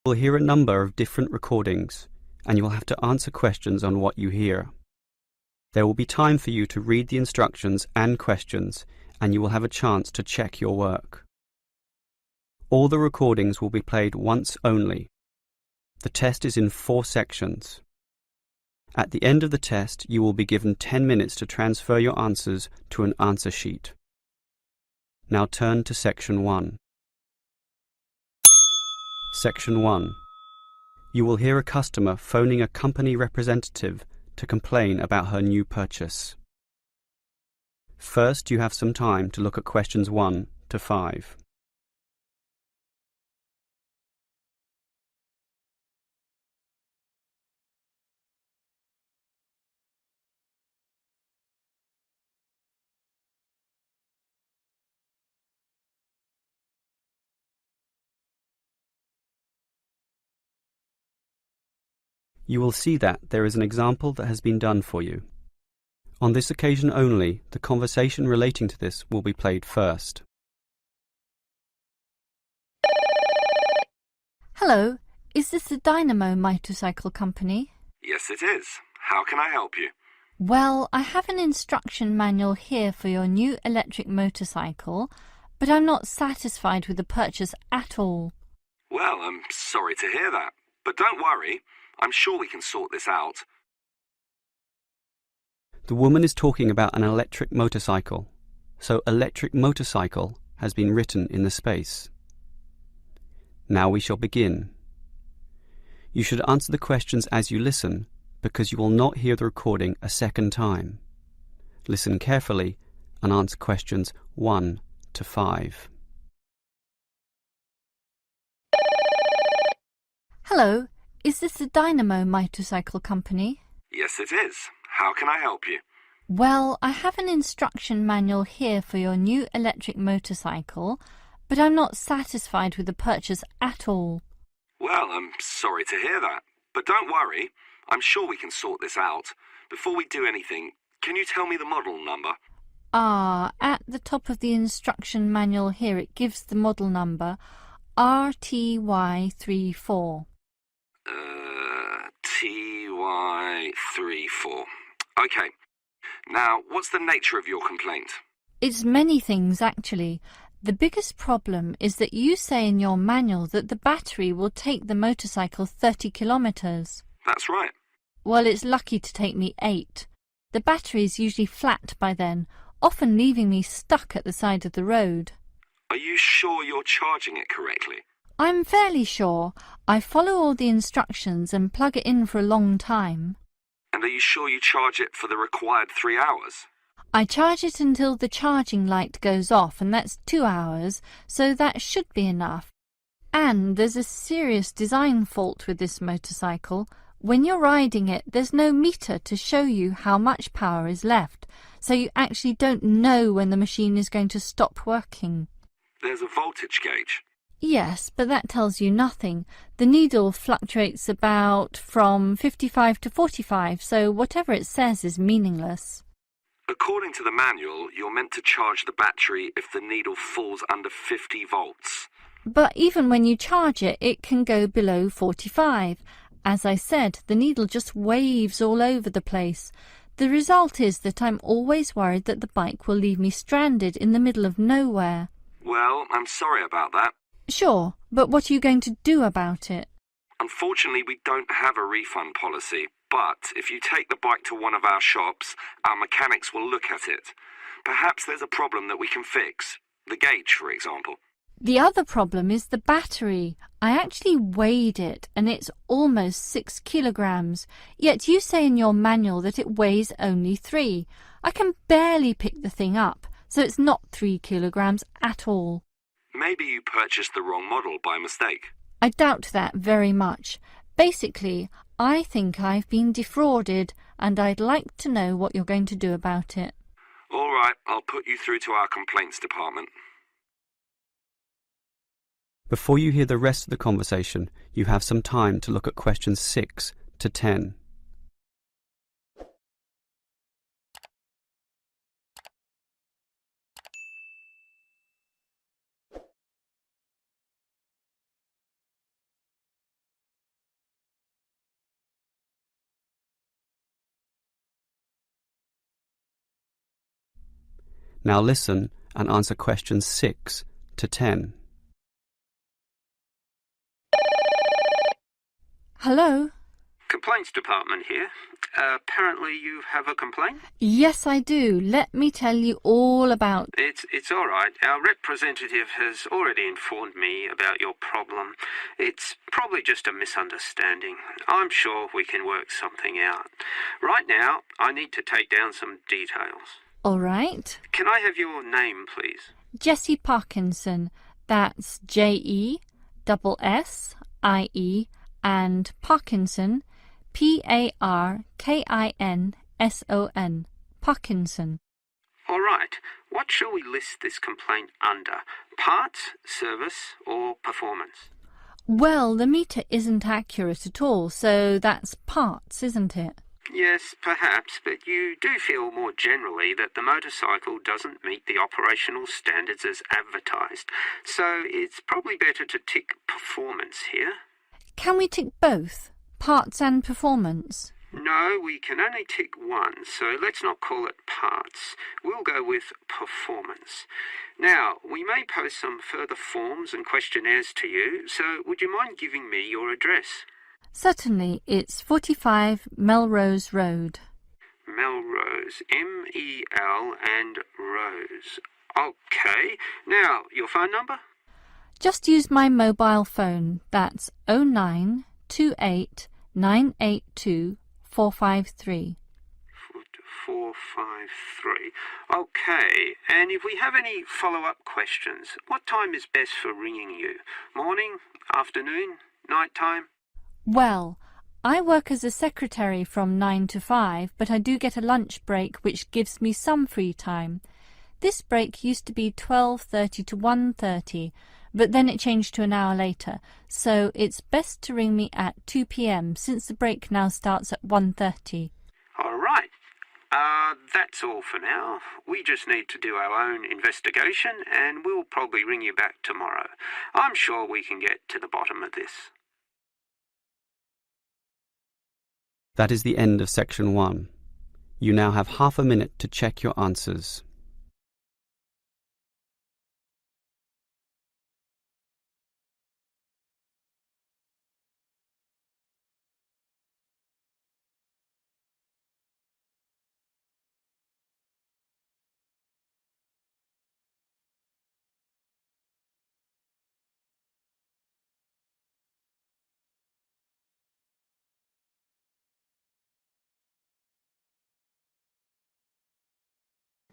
You will hear a number of different recordings, and you will have to answer questions on what you hear. There will be time for you to read the instructions and questions, and you will have a chance to check your work. All the recordings will be played once only. The test is in 4 sections. At the end of the test, you will be given 10 minutes to transfer your answers to an answer sheet. Now turn to Section 1. Section 1. You will hear a customer phoning a company representative to complain about her new purchase. First, you have some time to look at questions 1 to 5. You will see that there is an example that has been done for you. On this occasion only, the conversation relating to this will be played first. Hello, is this the Dynamo motorcycle company? Yes, it is. How can I help you? Well, I have an instruction manual here for your new electric motorcycle, but I'm not satisfied with the purchase at all. Well, I'm sorry to hear that, but don't worry. I'm sure we can sort this out. The woman is talking about an electric motorcycle, so electric motorcycle has been written in the space. Now we shall begin. You should answer the questions as you listen, because you will not hear the recording a second time. Listen carefully and answer questions 1 to 5. Hello, is this the Dynamo motorcycle company? Yes, it is. How can I help you? Well, I have an instruction manual here for your new electric motorcycle, but I'm not satisfied with the purchase at all. Well, I'm sorry to hear that, but don't worry. I'm sure we can sort this out. Before we do anything, can you tell me the model number? At the top of the instruction manual here it gives the model number RTY34. TY34. Okay. Now, what's the nature of your complaint? It's many things, actually. The biggest problem is that you say in your manual that the battery will take the motorcycle 30 kilometres. That's right. Well, it's lucky to take me 8. The battery is usually flat by then, often leaving me stuck at the side of the road. Are you sure you're charging it correctly? I'm fairly sure. I follow all the instructions and plug it in for a long time. And are you sure you charge it for the required 3 hours? I charge it until the charging light goes off, and that's 2 hours, so that should be enough. And there's a serious design fault with this motorcycle. When you're riding it, there's no meter to show you how much power is left, so you actually don't know when the machine is going to stop working. There's a voltage gauge. Yes, but that tells you nothing. The needle fluctuates about from 55 to 45, so whatever it says is meaningless. According to the manual, you're meant to charge the battery if the needle falls under 50 volts. But even when you charge it, it can go below 45. As I said, the needle just waves all over the place. The result is that I'm always worried that the bike will leave me stranded in the middle of nowhere. Well, I'm sorry about that. Sure, but what are you going to do about it? Unfortunately, we don't have a refund policy, but if you take the bike to one of our shops, our mechanics will look at it. Perhaps there's a problem that we can fix. The gauge, for example. The other problem is the battery. I actually weighed it, and it's almost 6 kilograms, yet you say in your manual that it weighs only 3. I can barely pick the thing up, so it's not 3 kilograms at all. Maybe you purchased the wrong model by mistake. I doubt that very much. Basically, I think I've been defrauded, and I'd like to know what you're going to do about it. All right, I'll put you through to our complaints department. Before you hear the rest of the conversation, you have some time to look at questions 6 to 10. Now listen and answer questions 6 to 10. Hello? Complaints department here. Apparently you have a complaint? Yes, I do. Let me tell you all about... It's all right. Our representative has already informed me about your problem. It's probably just a misunderstanding. I'm sure we can work something out. Right now, I need to take down some details. All right. Can I have your name, please? Jessie Parkinson. That's Jessie and Parkinson, Parkinson. Parkinson. All right. What shall we list this complaint under? Parts, service, or performance? Well, the meter isn't accurate at all, so that's parts, isn't it? Yes, perhaps, but you do feel more generally that the motorcycle doesn't meet the operational standards as advertised, so it's probably better to tick performance here. Can we tick both, parts and performance? No, we can only tick one, so let's not call it parts. We'll go with performance. Now, we may post some further forms and questionnaires to you, so would you mind giving me your address? Certainly, it's 45 Melrose Road. Melrose, M-E-L and Rose. Okay. Now, your phone number? Just use my mobile phone. That's 0928 982 453. 453. Okay. And if we have any follow-up questions, what time is best for ringing you? Morning, afternoon, night time? Well, I work as a secretary from 9 to 5, but I do get a lunch break which gives me some free time. This break used to be 12:30 to 1:30, but then it changed to an hour later, so it's best to ring me at 2 p.m. since the break now starts at 1:30. All right. That's all for now. We just need to do our own investigation and we'll probably ring you back tomorrow. I'm sure we can get to the bottom of this. That is the end of section 1. You now have half a minute to check your answers.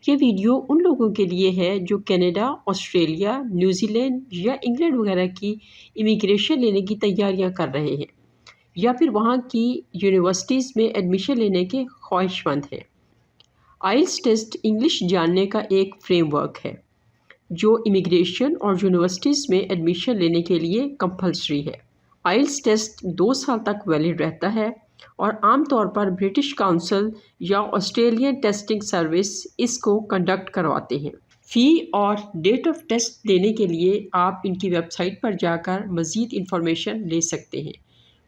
ये video उन लोगों के लिए है जो Canada, Australia, New Zealand या England वगैरह की इमिग्रेशन लेने की तैयारियां कर रहे हैं या फिर वहां की यूनिवर्सिटीज़ में एडमिशन लेने के ख्वाहिशमंद हैं। आइल्स टेस्ट इंग्लिश जानने का एक फ्रेमवर्क है जो इमिग्रेशन और यूनिवर्सिटीज़ में एडमिशन लेने के लिए कंपल्सरी है। आइल्स टेस्ट 2 साल तक वैलिड रहता है और आमतौर पर ब्रिटिश काउंसिल या ऑस्ट्रेलियन टेस्टिंग सर्विस इसको कंडक्ट करवाते हैं। फ़ी और डेट ऑफ टेस्ट लेने के लिए आप इनकी वेबसाइट पर जाकर मज़ीद इंफॉर्मेशन ले सकते हैं।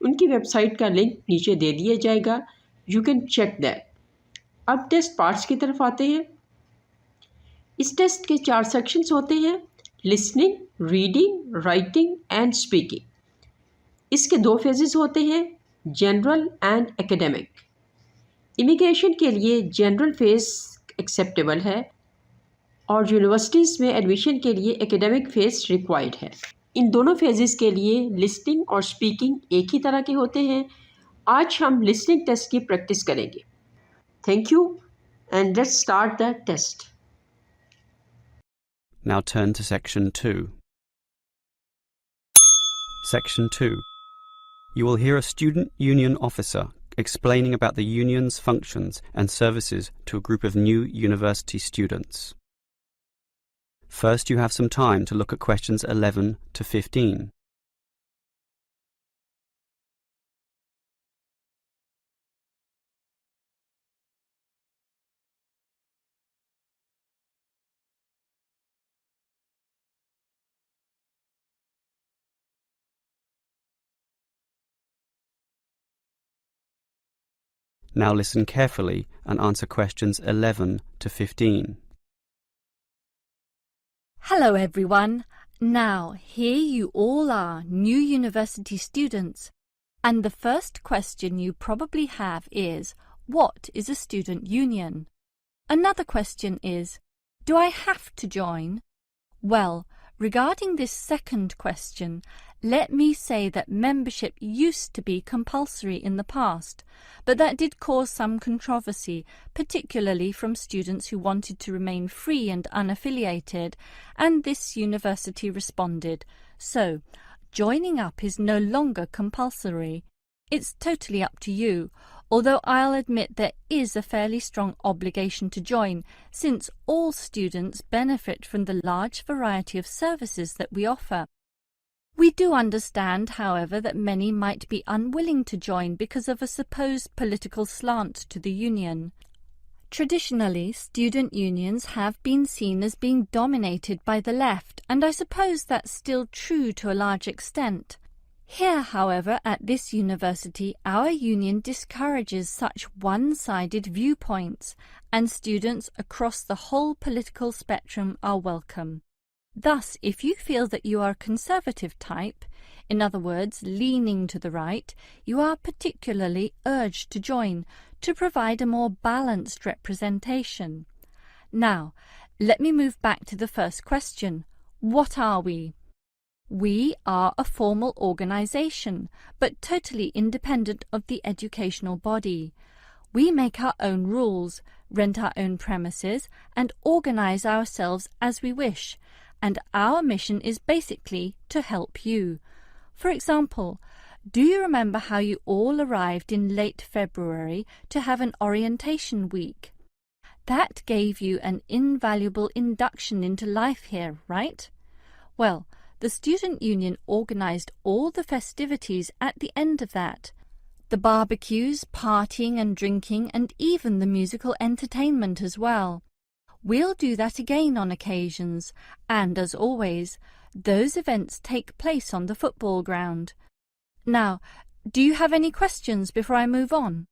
उनकी वेबसाइट का लिंक नीचे दे दिया जाएगा। You can check that. अब टेस्ट पार्ट्स की तरफ आते हैं। इस टेस्ट के 4 सेक्शंस होते हैं: listening, reading, writing and speaking. इसके 2 फेजेस होते हैं: जनरल एंड एकेडमिक। इमिग्रेशन के लिए जनरल फेज़ एक्सेप्टेबल है और यूनिवर्सिटीज़ में एडमिशन के लिए एकेडमिक फेज़ रिक्वायर्ड है। इन दोनों फेजेस के लिए लिसनिंग और स्पीकिंग एक ही तरह के होते हैं। आज हम लिसनिंग टेस्ट की प्रैक्टिस करेंगे। Thank you and let's start the test. Now turn to section 2. Section 2. You will hear a student union officer explaining about the union's functions and services to a group of new university students. First, you have some time to look at questions 11 to 15. Now listen carefully and answer questions 11 to 15. Hello everyone. Now, here you all are, new university students. And the first question you probably have is, what is a student union? Another question is, do I have to join? Well, regarding this second question, let me say that membership used to be compulsory in the past, but that did cause some controversy, particularly from students who wanted to remain free and unaffiliated, and this university responded. So, joining up is no longer compulsory. It's totally up to you, although I'll admit there is a fairly strong obligation to join, since all students benefit from the large variety of services that we offer. We do understand, however, that many might be unwilling to join because of a supposed political slant to the union. Traditionally, student unions have been seen as being dominated by the left, and I suppose that's still true to a large extent. Here, however, at this university, our union discourages such one-sided viewpoints, and students across the whole political spectrum are welcome. Thus, if you feel that you are a conservative type, in other words, leaning to the right, you are particularly urged to join to provide a more balanced representation. Now, let me move back to the first question. What are we? We are a formal organisation, but totally independent of the educational body. We make our own rules, rent our own premises, and organise ourselves as we wish, and our mission is basically to help you. For example, do you remember how you all arrived in late February to have an orientation week? That gave you an invaluable induction into life here, right? Well, the student union organised all the festivities at the end of that. The barbecues, partying and drinking, and even the musical entertainment as well. We'll do that again on occasions, and as always, those events take place on the football ground. Now, do you have any questions before I move on?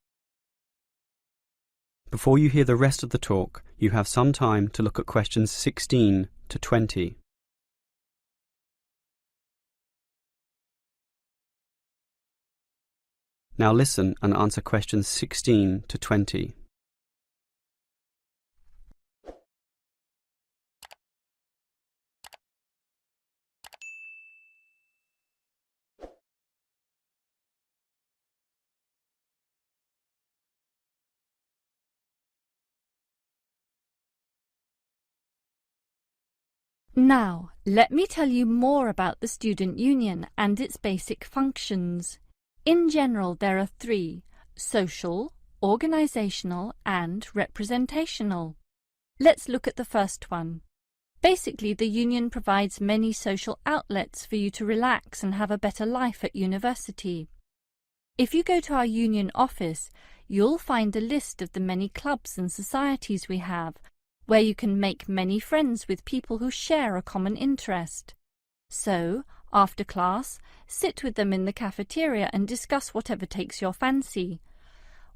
Before you hear the rest of the talk, you have some time to look at questions 16 to 20. Now listen and answer questions 16 to 20. Now, let me tell you more about the student union and its basic functions. In general, there are three: social, organisational, and representational. Let's look at the first one. Basically, the union provides many social outlets for you to relax and have a better life at university. If you go to our union office, you'll find a list of the many clubs and societies we have, where you can make many friends with people who share a common interest. So, after class, sit with them in the cafeteria and discuss whatever takes your fancy.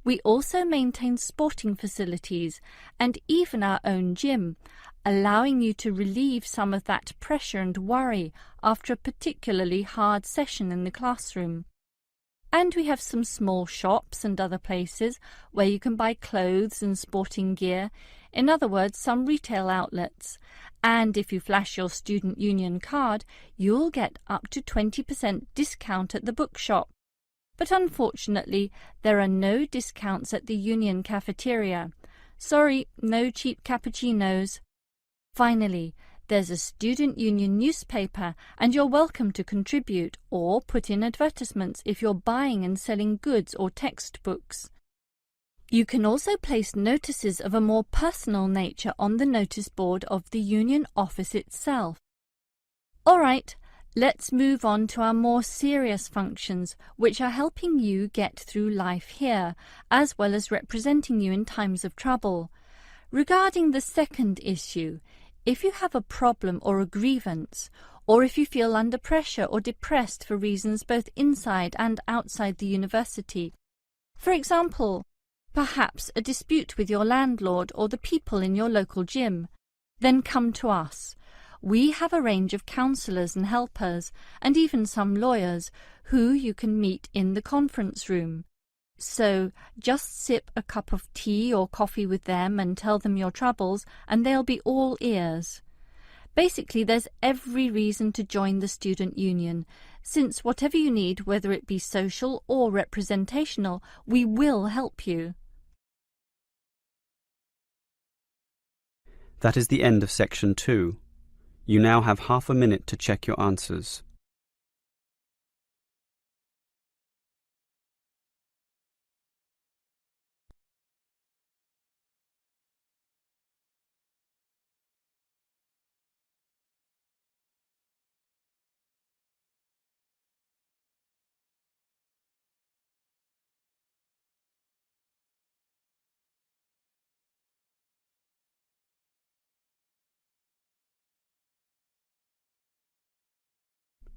We also maintain sporting facilities and even our own gym, allowing you to relieve some of that pressure and worry after a particularly hard session in the classroom. And we have some small shops and other places where you can buy clothes and sporting gear, in other words, some retail outlets. And if you flash your student union card, you'll get up to 20% discount at the bookshop. But unfortunately, there are no discounts at the union cafeteria. Sorry, no cheap cappuccinos. Finally, there's a student union newspaper, and you're welcome to contribute or put in advertisements if you're buying and selling goods or textbooks. You can also place notices of a more personal nature on the notice board of the union office itself. All right, let's move on to our more serious functions, which are helping you get through life here, as well as representing you in times of trouble. Regarding the second issue, if you have a problem or a grievance, or if you feel under pressure or depressed for reasons both inside and outside the university, for example, perhaps a dispute with your landlord or the people in your local gym, then come to us. We have a range of counsellors and helpers, and even some lawyers, who you can meet in the conference room. So just sip a cup of tea or coffee with them and tell them your troubles, and they'll be all ears. Basically, there's every reason to join the student union, since whatever you need, whether it be social or representational, we will help you. That is the end of section 2. You now have half a minute to check your answers.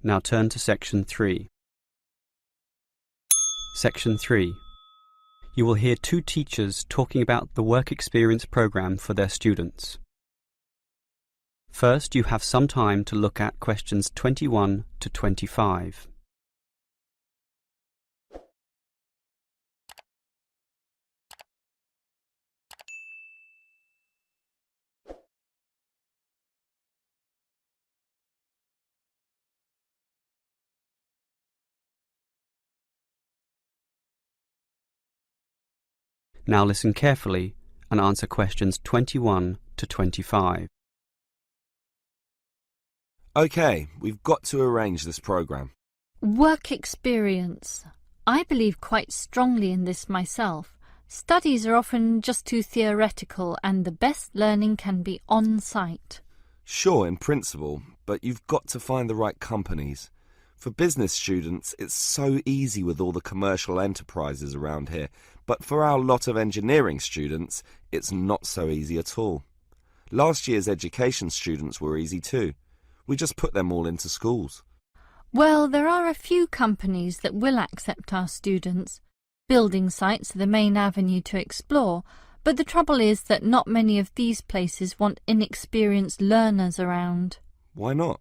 Now turn to section 3. Section 3. You will hear 2 teachers talking about the work experience program for their students. First, you have some time to look at questions 21 to 25. Now listen carefully and answer questions 21 to 25. OK, we've got to arrange this programme. Work experience. I believe quite strongly in this myself. Studies are often just too theoretical, and the best learning can be on-site. Sure, in principle, but you've got to find the right companies. For business students, it's so easy with all the commercial enterprises around here, but for our lot of engineering students, it's not so easy at all. Last year's education students were easy too. We just put them all into schools. Well, there are a few companies that will accept our students. Building sites are the main avenue to explore, but the trouble is that not many of these places want inexperienced learners around. Why not?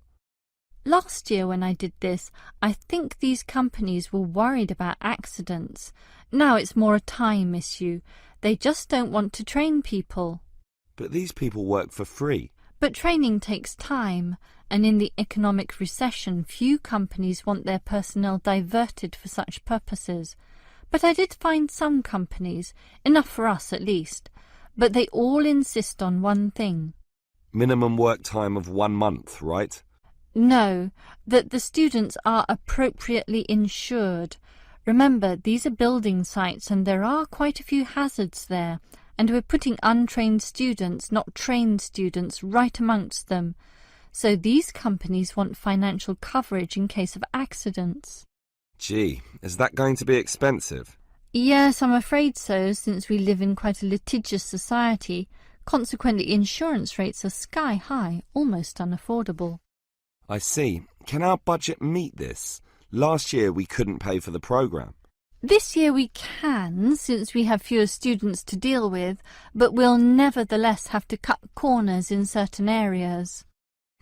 Last year when I did this, I think these companies were worried about accidents. Now it's more a time issue. They just don't want to train people. But these people work for free. But training takes time, and in the economic recession, few companies want their personnel diverted for such purposes. But I did find some companies, enough for us at least, but they all insist on one thing. Minimum work time of 1 month, right? No, that the students are appropriately insured. Remember, these are building sites and there are quite a few hazards there, and we're putting untrained students, not trained students, right amongst them. So these companies want financial coverage in case of accidents. Gee, is that going to be expensive? Yes, I'm afraid so, since we live in quite a litigious society. Consequently, insurance rates are sky high, almost unaffordable. I see. Can our budget meet this? Last year we couldn't pay for the programme. This year we can, since we have fewer students to deal with, but we'll nevertheless have to cut corners in certain areas.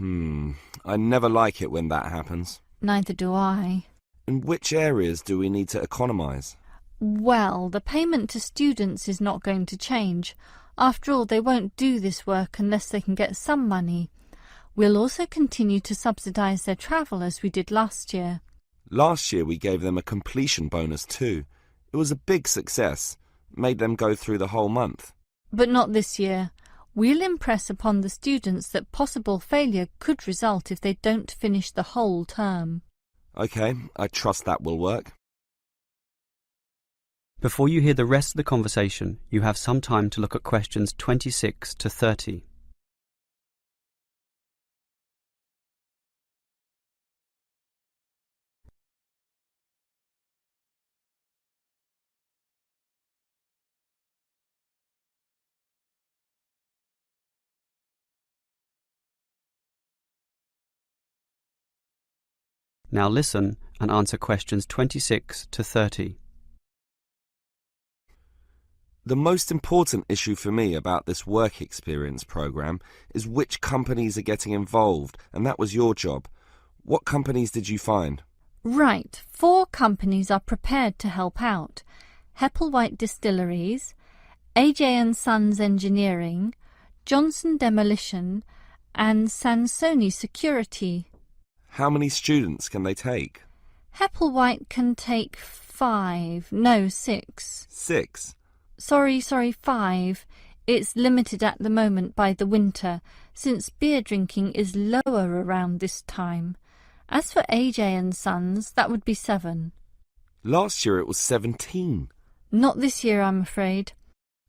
I never like it when that happens. Neither do I. In which areas do we need to economise? Well, the payment to students is not going to change. After all, they won't do this work unless they can get some money. We'll also continue to subsidise their travel as we did last year. Last year we gave them a completion bonus too. It was a big success. Made them go through the whole month. But not this year. We'll impress upon the students that possible failure could result if they don't finish the whole term. OK, I trust that will work. Before you hear the rest of the conversation, you have some time to look at questions 26 to 30. Now listen and answer questions 26 to 30. The most important issue for me about this work experience program is which companies are getting involved, and that was your job. What companies did you find? Right, 4 companies are prepared to help out. Hepplewhite Distilleries, AJ & Sons Engineering, Johnson Demolition, and Sansoni Security. How many students can they take? Hepplewhite can take 6. 6? Sorry, 5. It's limited at the moment by the winter, since beer drinking is lower around this time. As for AJ & Sons, that would be 7. Last year it was 17. Not this year, I'm afraid.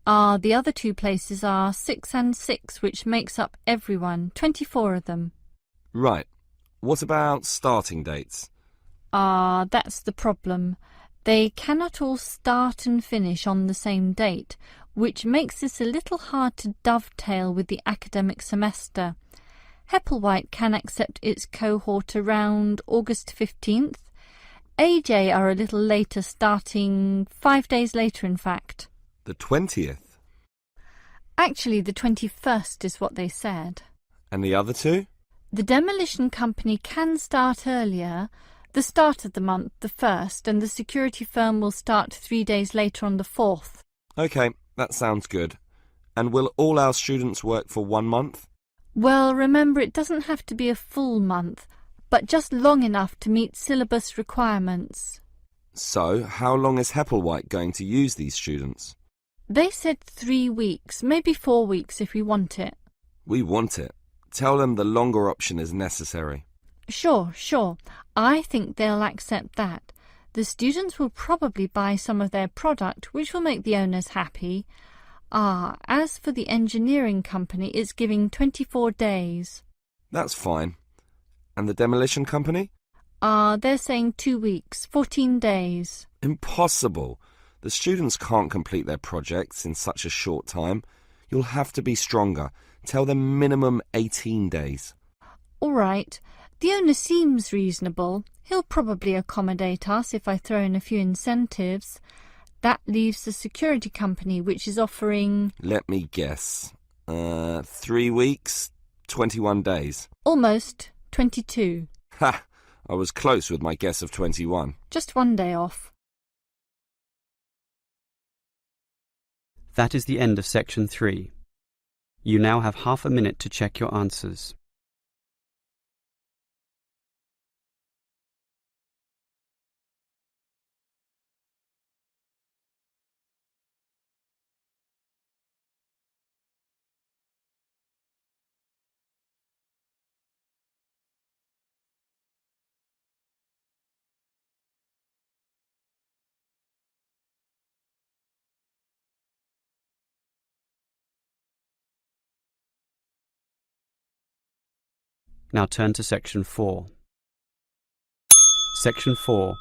The other 2 places are 6 and 6, which makes up everyone, 24 of them. Right. What about starting dates? That's the problem. They cannot all start and finish on the same date, which makes this a little hard to dovetail with the academic semester. Hepplewhite can accept its cohort around August 15th. AJ are a little later, starting 5 days later, in fact. The 20th? Actually, the 21st is what they said. And the other 2? The demolition company can start earlier, the start of the month, the 1st, and the security firm will start 3 days later on the 4th. OK, that sounds good. And will all our students work for 1 month? Well, remember, it doesn't have to be a full month, but just long enough to meet syllabus requirements. So, how long is Hepplewhite going to use these students? They said 3 weeks, maybe 4 weeks if we want it. We want it. Tell them the longer option is necessary. Sure. I think they'll accept that. The students will probably buy some of their product, which will make the owners happy. As for the engineering company, it's giving 24 days. That's fine. And the demolition company? They're saying 2 weeks, 14 days. Impossible. The students can't complete their projects in such a short time. You'll have to be stronger. Tell them minimum 18 days. All right. The owner seems reasonable. He'll probably accommodate us if I throw in a few incentives. That leaves the security company, which is offering... Let me guess. 3 weeks, 21 days. Almost. 22. Ha! I was close with my guess of 21. Just 1 day off. That is the end of section 3. You now have half a minute to check your answers. Now turn to section 4. Section 4.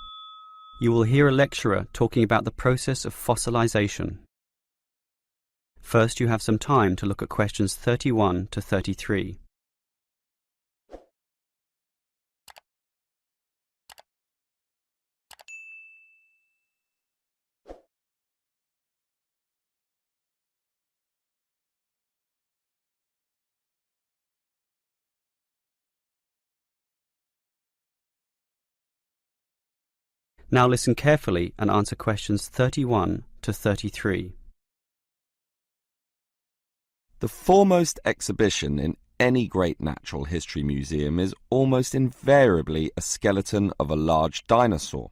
You will hear a lecturer talking about the process of fossilization. First, you have some time to look at questions 31 to 33. Now listen carefully and answer questions 31 to 33. The foremost exhibition in any great natural history museum is almost invariably a skeleton of a large dinosaur,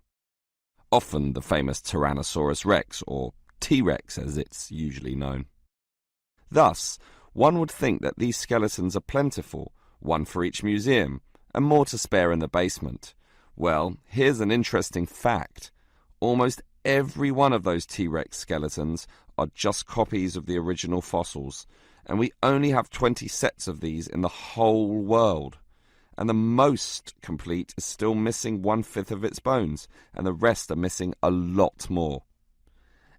often the famous Tyrannosaurus rex, or T-Rex as it's usually known. Thus, one would think that these skeletons are plentiful, one for each museum, and more to spare in the basement. Well, here's an interesting fact. Almost every one of those T-Rex skeletons are just copies of the original fossils, and we only have 20 sets of these in the whole world. And the most complete is still missing 1/5 of its bones, and the rest are missing a lot more.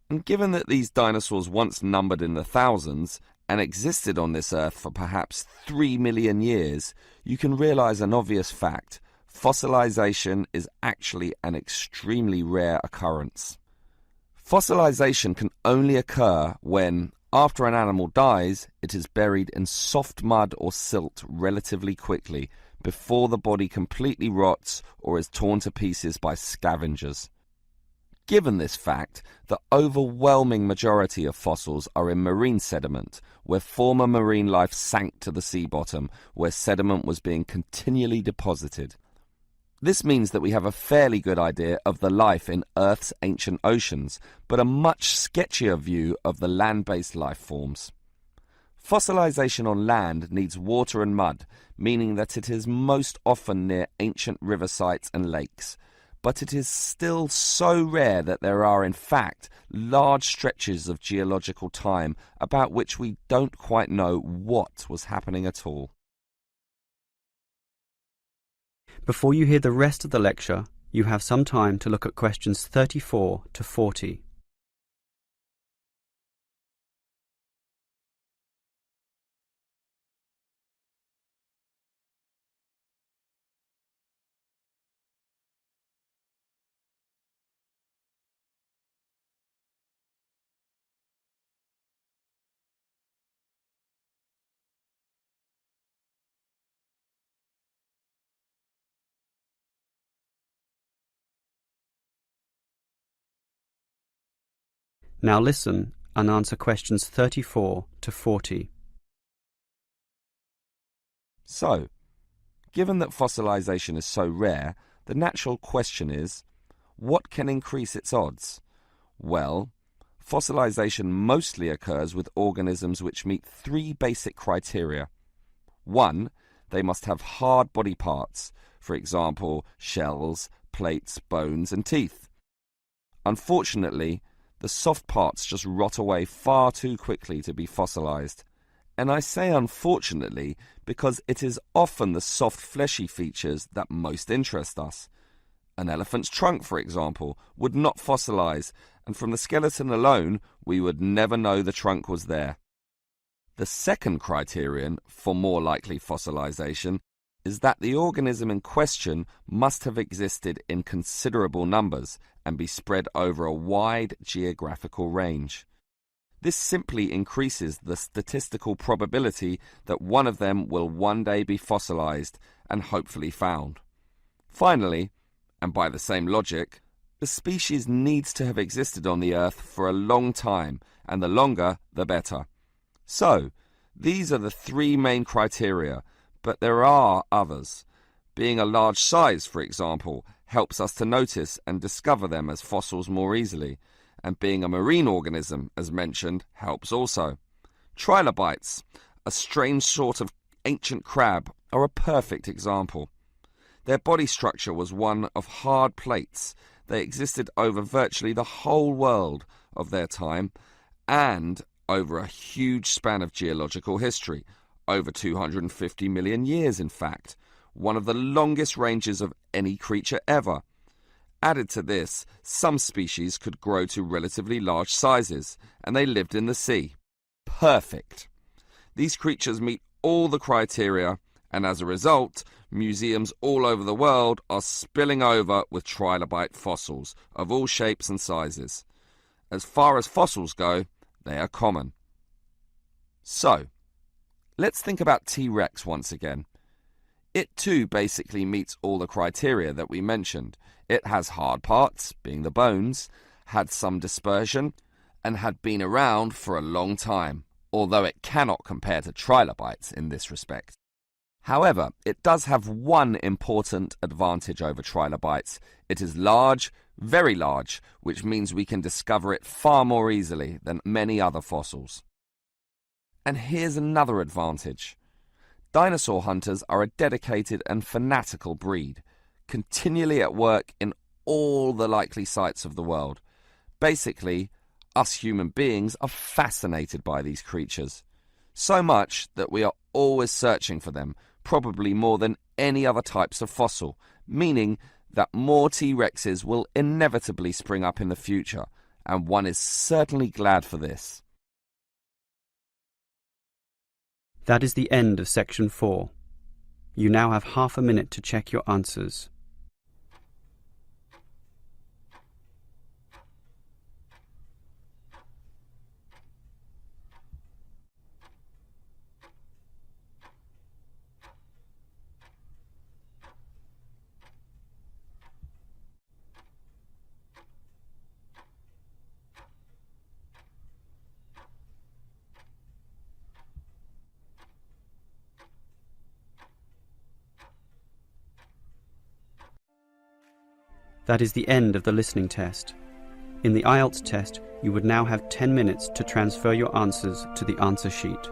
And given that these dinosaurs once numbered in the thousands and existed on this earth for perhaps 3 million years, you can realize an obvious fact. Fossilization is actually an extremely rare occurrence. Fossilization can only occur when, after an animal dies, it is buried in soft mud or silt relatively quickly before the body completely rots or is torn to pieces by scavengers. Given this fact, the overwhelming majority of fossils are in marine sediment, where former marine life sank to the sea bottom, where sediment was being continually deposited. This means that we have a fairly good idea of the life in Earth's ancient oceans, but a much sketchier view of the land-based life forms. Fossilization on land needs water and mud, meaning that it is most often near ancient river sites and lakes. But it is still so rare that there are, in fact, large stretches of geological time about which we don't quite know what was happening at all. Before you hear the rest of the lecture, you have some time to look at questions 34 to 40. Now listen and answer questions 34 to 40. So, given that fossilization is so rare, the natural question is, what can increase its odds? Well, fossilization mostly occurs with organisms which meet three basic criteria. 1. They must have hard body parts, for example, shells, plates, bones and teeth. Unfortunately, the soft parts just rot away far too quickly to be fossilized. And I say unfortunately because it is often the soft fleshy features that most interest us. An elephant's trunk, for example, would not fossilize, and from the skeleton alone we would never know the trunk was there. The second criterion for more likely fossilization is that the organism in question must have existed in considerable numbers and be spread over a wide geographical range. This simply increases the statistical probability that one of them will one day be fossilized and hopefully found. Finally, and by the same logic, the species needs to have existed on the Earth for a long time, and the longer, the better. So, these are the three main criteria, but there are others. Being a large size, for example, helps us to notice and discover them as fossils more easily, and being a marine organism, as mentioned, helps also. Trilobites, a strange sort of ancient crab, are a perfect example. Their body structure was one of hard plates. They existed over virtually the whole world of their time and over a huge span of geological history, over 250 million years in fact, one of the longest ranges of any creature ever. Added to this, some species could grow to relatively large sizes, and they lived in the sea. Perfect. These creatures meet all the criteria, and as a result, museums all over the world are spilling over with trilobite fossils of all shapes and sizes. As far as fossils go, they are common. So, let's think about T-Rex once again. It too basically meets all the criteria that we mentioned. It has hard parts, being the bones, had some dispersion, and had been around for a long time, although it cannot compare to trilobites in this respect. However, it does have one important advantage over trilobites. It is large, very large, which means we can discover it far more easily than many other fossils. And here's another advantage. Dinosaur hunters are a dedicated and fanatical breed, continually at work in all the likely sites of the world. Basically, us human beings are fascinated by these creatures. So much that we are always searching for them, probably more than any other types of fossil, meaning that more T-Rexes will inevitably spring up in the future, and one is certainly glad for this. That is the end of section 4. You now have half a minute to check your answers. That is the end of the listening test. In the IELTS test, you would now have 10 minutes to transfer your answers to the answer sheet.